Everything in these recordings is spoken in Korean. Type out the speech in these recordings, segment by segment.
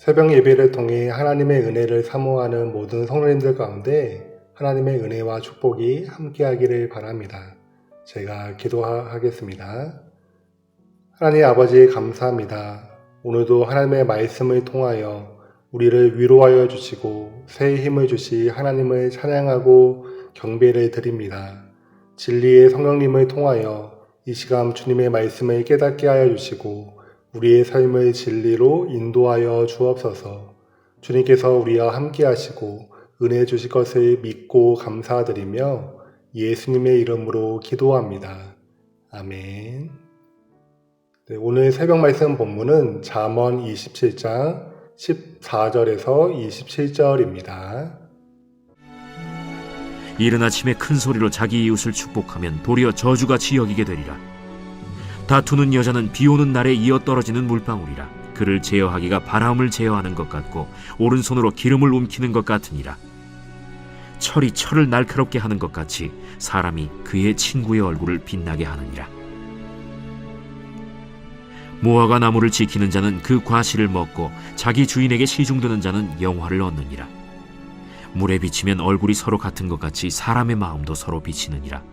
새벽 예배를 통해 하나님의 은혜를 사모하는 모든 성도님들 가운데 하나님의 은혜와 축복이 함께하기를 바랍니다. 제가 기도하겠습니다. 하나님 아버지 감사합니다. 오늘도 하나님의 말씀을 통하여 우리를 위로하여 주시고 새 힘을 주시 하나님을 찬양하고 경배를 드립니다. 진리의 성령님을 통하여 이 시간 주님의 말씀을 깨닫게 하여 주시고 우리의 삶을 진리로 인도하여 주옵소서. 주님께서 우리와 함께 하시고 은혜 주실 것을 믿고 감사드리며 예수님의 이름으로 기도합니다. 아멘. 네, 오늘 새벽 말씀 본문은 잠언 27장 14절에서 27절입니다. 이른 아침에 큰 소리로 자기 이웃을 축복하면 도리어 저주같이 여기게 되리라. 다투는 여자는 비오는 날에 이어 떨어지는 물방울이라. 그를 제어하기가 바람을 제어하는 것 같고 오른손으로 기름을 움키는 것 같으니라. 철이 철을 날카롭게 하는 것 같이 사람이 그의 친구의 얼굴을 빛나게 하느니라. 무화과 나무를 지키는 자는 그 과실을 먹고 자기 주인에게 시중드는 자는 영화를 얻느니라. 물에 비치면 얼굴이 서로 같은 것 같이 사람의 마음도 서로 비치느니라.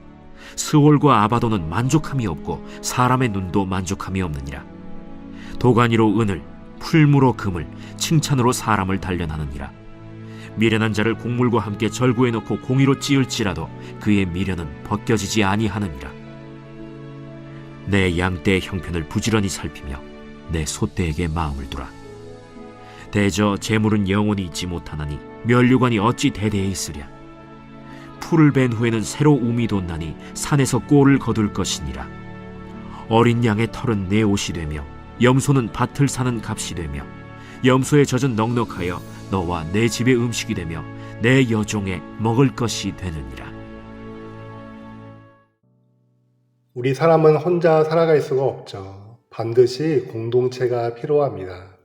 스올과 아바도는 만족함이 없고 사람의 눈도 만족함이 없느니라. 도가니로 은을, 풀무로 금을, 칭찬으로 사람을 단련하느니라. 미련한 자를 곡물과 함께 절구해 놓고 공의로 찌을지라도 그의 미련은 벗겨지지 아니하느니라. 내 양떼의 형편을 부지런히 살피며 내 소떼에게 마음을 두라. 대저 재물은 영원히 있지 못하나니 면류관이 어찌 대대에 있으랴. 풀을 벤 후에는 새로 움이 돋나니 산에서 꼴을 거둘 것이니라. 어린 양의 털은 내 옷이 되며 염소는 밭을 사는 값이 되며 염소의 젖은 넉넉하여 너와 내 집의 음식이 되며 내 여종의 먹을 것이 되느니라. 우리 사람은 혼자 살아갈 수가 없죠. 반드시 공동체가 필요합니다.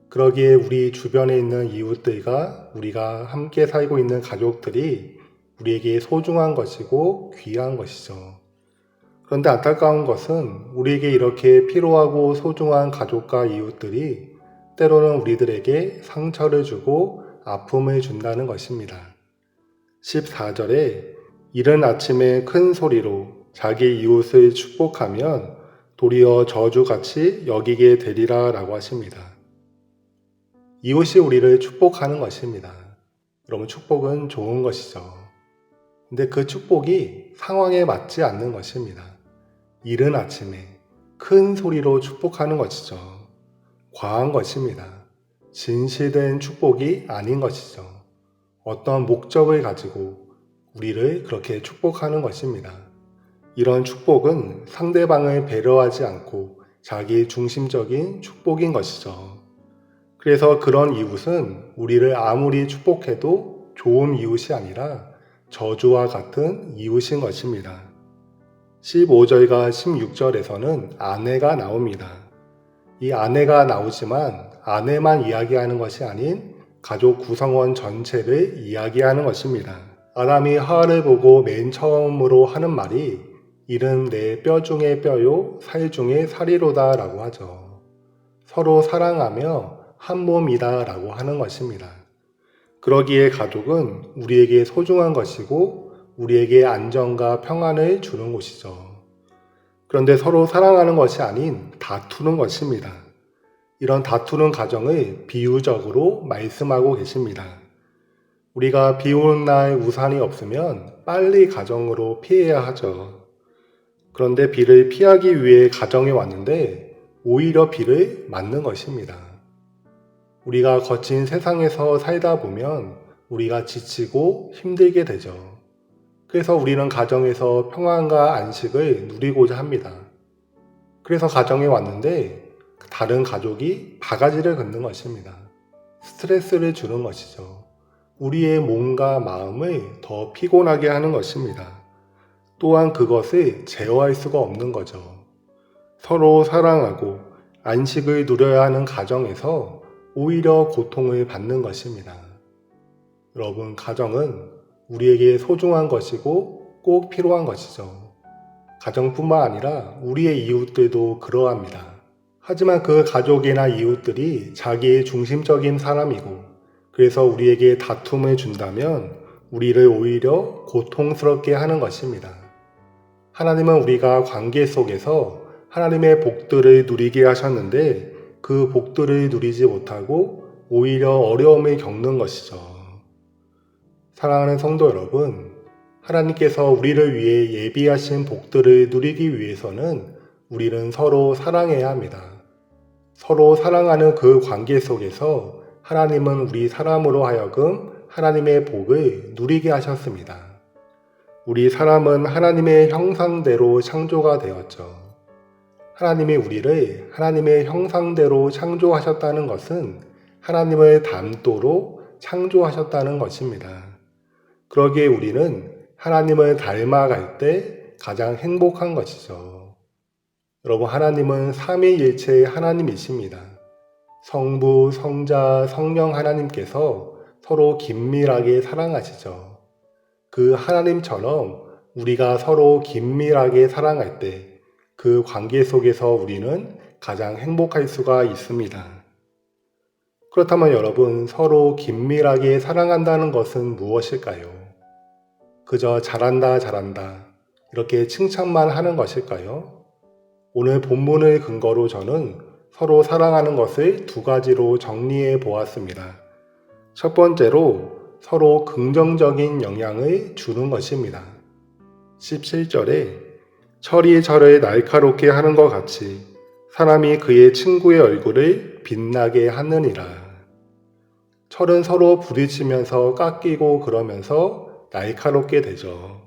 그러기에 우리 주변에 있는 이웃들과 우리가 함께 살고 있는 가족들이 우리에게 소중한 것이고 귀한 것이죠. 그런데 안타까운 것은 우리에게 이렇게 필요하고 소중한 가족과 이웃들이 때로는 우리들에게 상처를 주고 아픔을 준다는 것입니다. 14절에 이른 아침에 큰 소리로 자기 이웃을 축복하면 도리어 저주같이 여기게 되리라 라고 하십니다. 이웃이 우리를 축복하는 것입니다. 여러분, 축복은 좋은 것이죠. 근데 그 축복이 상황에 맞지 않는 것입니다. 이른 아침에 큰 소리로 축복하는 것이죠. 과한 것입니다. 진실된 축복이 아닌 것이죠. 어떤 목적을 가지고 우리를 그렇게 축복하는 것입니다. 이런 축복은 상대방을 배려하지 않고 자기 중심적인 축복인 것이죠. 그래서 그런 이웃은 우리를 아무리 축복해도 좋은 이웃이 아니라 저주와 같은 이웃인 것입니다. 15절과 16절에서는 아내가 나옵니다. 이 아내가 나오지만 아내만 이야기하는 것이 아닌 가족 구성원 전체를 이야기하는 것입니다. 아담이 하와를 보고 맨 처음으로 하는 말이 이는 내 뼈 중에 뼈요 살 중에 살이로다 라고 하죠. 서로 사랑하며 한 몸이다 라고 하는 것입니다. 그러기에 가족은 우리에게 소중한 것이고 우리에게 안정과 평안을 주는 곳이죠. 그런데 서로 사랑하는 것이 아닌 다투는 것입니다. 이런 다투는 가정을 비유적으로 말씀하고 계십니다. 우리가 비 오는 날 우산이 없으면 빨리 가정으로 피해야 하죠. 그런데 비를 피하기 위해 가정에 왔는데 오히려 비를 맞는 것입니다. 우리가 거친 세상에서 살다 보면 우리가 지치고 힘들게 되죠. 그래서 우리는 가정에서 평안과 안식을 누리고자 합니다. 그래서 가정에 왔는데 다른 가족이 바가지를 긋는 것입니다. 스트레스를 주는 것이죠. 우리의 몸과 마음을 더 피곤하게 하는 것입니다. 또한 그것을 제어할 수가 없는 거죠. 서로 사랑하고 안식을 누려야 하는 가정에서 오히려 고통을 받는 것입니다. 여러분, 가정은 우리에게 소중한 것이고 꼭 필요한 것이죠. 가정뿐만 아니라 우리의 이웃들도 그러합니다. 하지만 그 가족이나 이웃들이 자기의 중심적인 사람이고 그래서 우리에게 다툼을 준다면 우리를 오히려 고통스럽게 하는 것입니다. 하나님은 우리가 관계 속에서 하나님의 복들을 누리게 하셨는데 그 복들을 누리지 못하고 오히려 어려움을 겪는 것이죠. 사랑하는 성도 여러분, 하나님께서 우리를 위해 예비하신 복들을 누리기 위해서는 우리는 서로 사랑해야 합니다. 서로 사랑하는 그 관계 속에서 하나님은 우리 사람으로 하여금 하나님의 복을 누리게 하셨습니다. 우리 사람은 하나님의 형상대로 창조가 되었죠. 하나님이 우리를 하나님의 형상대로 창조하셨다는 것은 하나님을 닮도록 창조하셨다는 것입니다. 그러기에 우리는 하나님을 닮아갈 때 가장 행복한 것이죠. 여러분, 하나님은 삼위일체의 하나님이십니다. 성부, 성자, 성령 하나님께서 서로 긴밀하게 사랑하시죠. 그 하나님처럼 우리가 서로 긴밀하게 사랑할 때 그 관계 속에서 우리는 가장 행복할 수가 있습니다. 그렇다면 여러분, 서로 긴밀하게 사랑한다는 것은 무엇일까요? 그저 잘한다, 잘한다 이렇게 칭찬만 하는 것일까요? 오늘 본문을 근거로 저는 서로 사랑하는 것을 두 가지로 정리해 보았습니다. 첫 번째로 서로 긍정적인 영향을 주는 것입니다. 17절에 철이 철을 날카롭게 하는 것 같이 사람이 그의 친구의 얼굴을 빛나게 하느니라. 철은 서로 부딪히면서 깎이고 그러면서 날카롭게 되죠.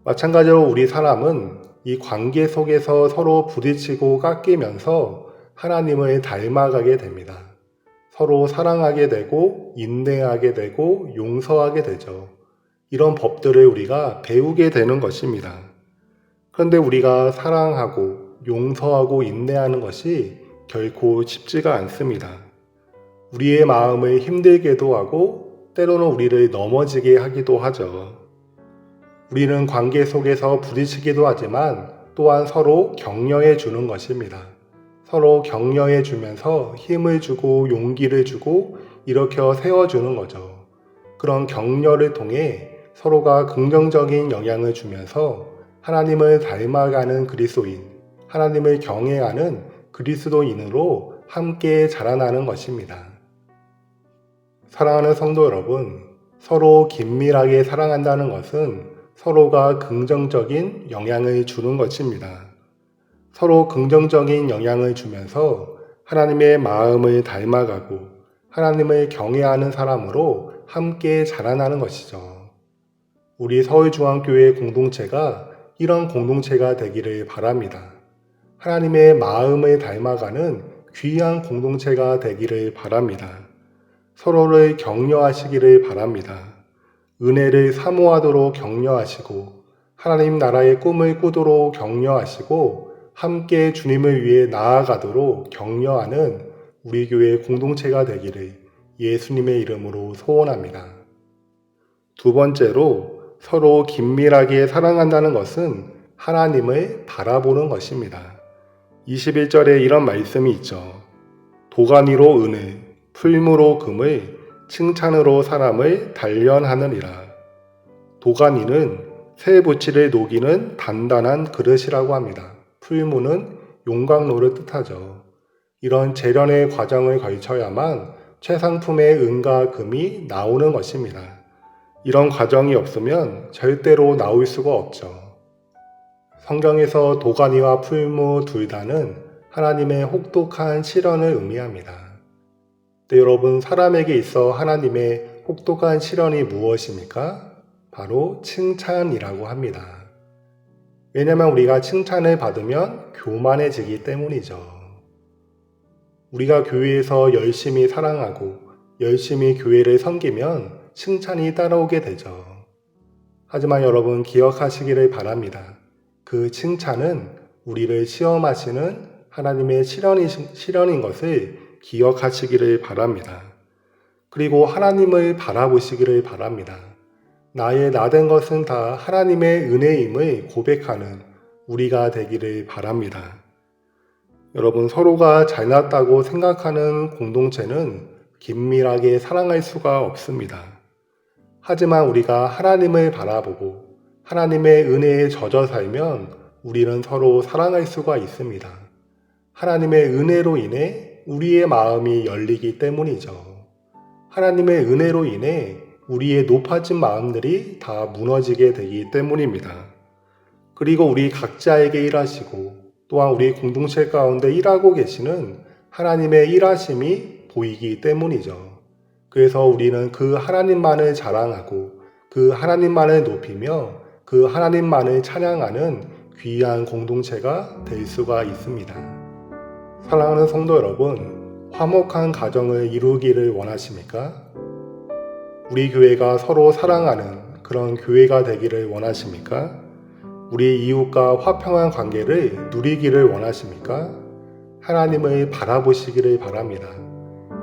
마찬가지로 우리 사람은 이 관계 속에서 서로 부딪히고 깎이면서 하나님을 닮아가게 됩니다. 서로 사랑하게 되고 인내하게 되고 용서하게 되죠. 이런 법들을 우리가 배우게 되는 것입니다. 그런데 우리가 사랑하고 용서하고 인내하는 것이 결코 쉽지가 않습니다. 우리의 마음을 힘들게도 하고 때로는 우리를 넘어지게 하기도 하죠. 우리는 관계 속에서 부딪히기도 하지만 또한 서로 격려해 주는 것입니다. 서로 격려해 주면서 힘을 주고 용기를 주고 일으켜 세워주는 거죠. 그런 격려를 통해 서로가 긍정적인 영향을 주면서 하나님을 닮아가는 그리스도인, 하나님을 경외하는 그리스도인으로 함께 자라나는 것입니다. 사랑하는 성도 여러분, 서로 긴밀하게 사랑한다는 것은 서로가 긍정적인 영향을 주는 것입니다. 서로 긍정적인 영향을 주면서 하나님의 마음을 닮아가고 하나님을 경외하는 사람으로 함께 자라나는 것이죠. 우리 서울중앙교회 공동체가 이런 공동체가 되기를 바랍니다. 하나님의 마음을 닮아가는 귀한 공동체가 되기를 바랍니다. 서로를 격려하시기를 바랍니다. 은혜를 사모하도록 격려하시고 하나님 나라의 꿈을 꾸도록 격려하시고 함께 주님을 위해 나아가도록 격려하는 우리 교회 공동체가 되기를 예수님의 이름으로 소원합니다. 두 번째로 서로 긴밀하게 사랑한다는 것은 하나님을 바라보는 것입니다. 21절에 이런 말씀이 있죠. 도가니로 은을, 풀무로 금을, 칭찬으로 사람을 단련하느니라. 도가니는 새 부치를 녹이는 단단한 그릇이라고 합니다. 풀무는 용광로를 뜻하죠. 이런 재련의 과정을 거쳐야만 최상품의 은과 금이 나오는 것입니다. 이런 과정이 없으면 절대로 나올 수가 없죠. 성경에서 도가니와 풀무 둘 다는 하나님의 혹독한 시련을 의미합니다. 네, 여러분, 사람에게 있어 하나님의 혹독한 시련이 무엇입니까? 바로 칭찬이라고 합니다. 왜냐하면 우리가 칭찬을 받으면 교만해지기 때문이죠. 우리가 교회에서 열심히 사랑하고 열심히 교회를 섬기면 칭찬이 따라오게 되죠. 하지만 여러분 기억하시기를 바랍니다. 그 칭찬은 우리를 시험하시는 하나님의 시련인 것을 기억하시기를 바랍니다. 그리고 하나님을 바라보시기를 바랍니다. 나의 나된 것은 다 하나님의 은혜임을 고백하는 우리가 되기를 바랍니다. 여러분, 서로가 잘났다고 생각하는 공동체는 긴밀하게 사랑할 수가 없습니다. 하지만 우리가 하나님을 바라보고 하나님의 은혜에 젖어 살면 우리는 서로 사랑할 수가 있습니다. 하나님의 은혜로 인해 우리의 마음이 열리기 때문이죠. 하나님의 은혜로 인해 우리의 높아진 마음들이 다 무너지게 되기 때문입니다. 그리고 우리 각자에게 일하시고 또한 우리 공동체 가운데 일하고 계시는 하나님의 일하심이 보이기 때문이죠. 그래서 우리는 그 하나님만을 자랑하고 그 하나님만을 높이며 그 하나님만을 찬양하는 귀한 공동체가 될 수가 있습니다. 사랑하는 성도 여러분, 화목한 가정을 이루기를 원하십니까? 우리 교회가 서로 사랑하는 그런 교회가 되기를 원하십니까? 우리 이웃과 화평한 관계를 누리기를 원하십니까? 하나님을 바라보시기를 바랍니다.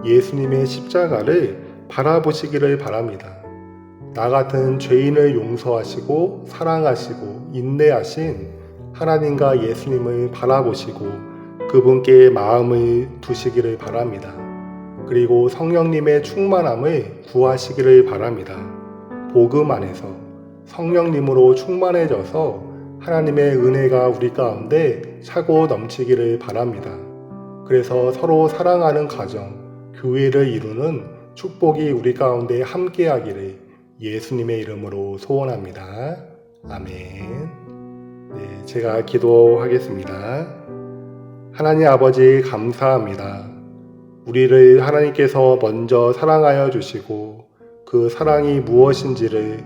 예수님의 십자가를 바라보시기를 바랍니다. 나 같은 죄인을 용서하시고 사랑하시고 인내하신 하나님과 예수님을 바라보시고 그분께 마음을 두시기를 바랍니다. 그리고 성령님의 충만함을 구하시기를 바랍니다. 복음 안에서 성령님으로 충만해져서 하나님의 은혜가 우리 가운데 차고 넘치기를 바랍니다. 그래서 서로 사랑하는 가정, 교회를 이루는 축복이 우리 가운데 함께하기를 예수님의 이름으로 소원합니다. 아멘. 네, 제가 기도하겠습니다. 하나님 아버지 감사합니다. 우리를 하나님께서 먼저 사랑하여 주시고 그 사랑이 무엇인지를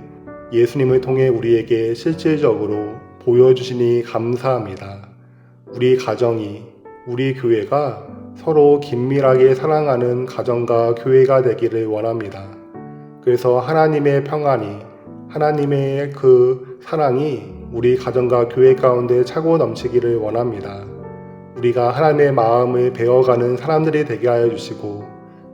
예수님을 통해 우리에게 실질적으로 보여주시니 감사합니다. 우리 가정이, 우리 교회가 서로 긴밀하게 사랑하는 가정과 교회가 되기를 원합니다. 그래서 하나님의 평안이, 하나님의 그 사랑이 우리 가정과 교회 가운데 차고 넘치기를 원합니다. 우리가 하나님의 마음을 배워가는 사람들이 되게 하여 주시고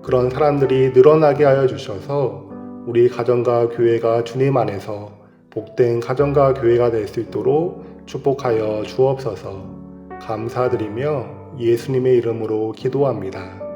그런 사람들이 늘어나게 하여 주셔서 우리 가정과 교회가 주님 안에서 복된 가정과 교회가 될 수 있도록 축복하여 주옵소서. 감사드리며 예수님의 이름으로 기도합니다.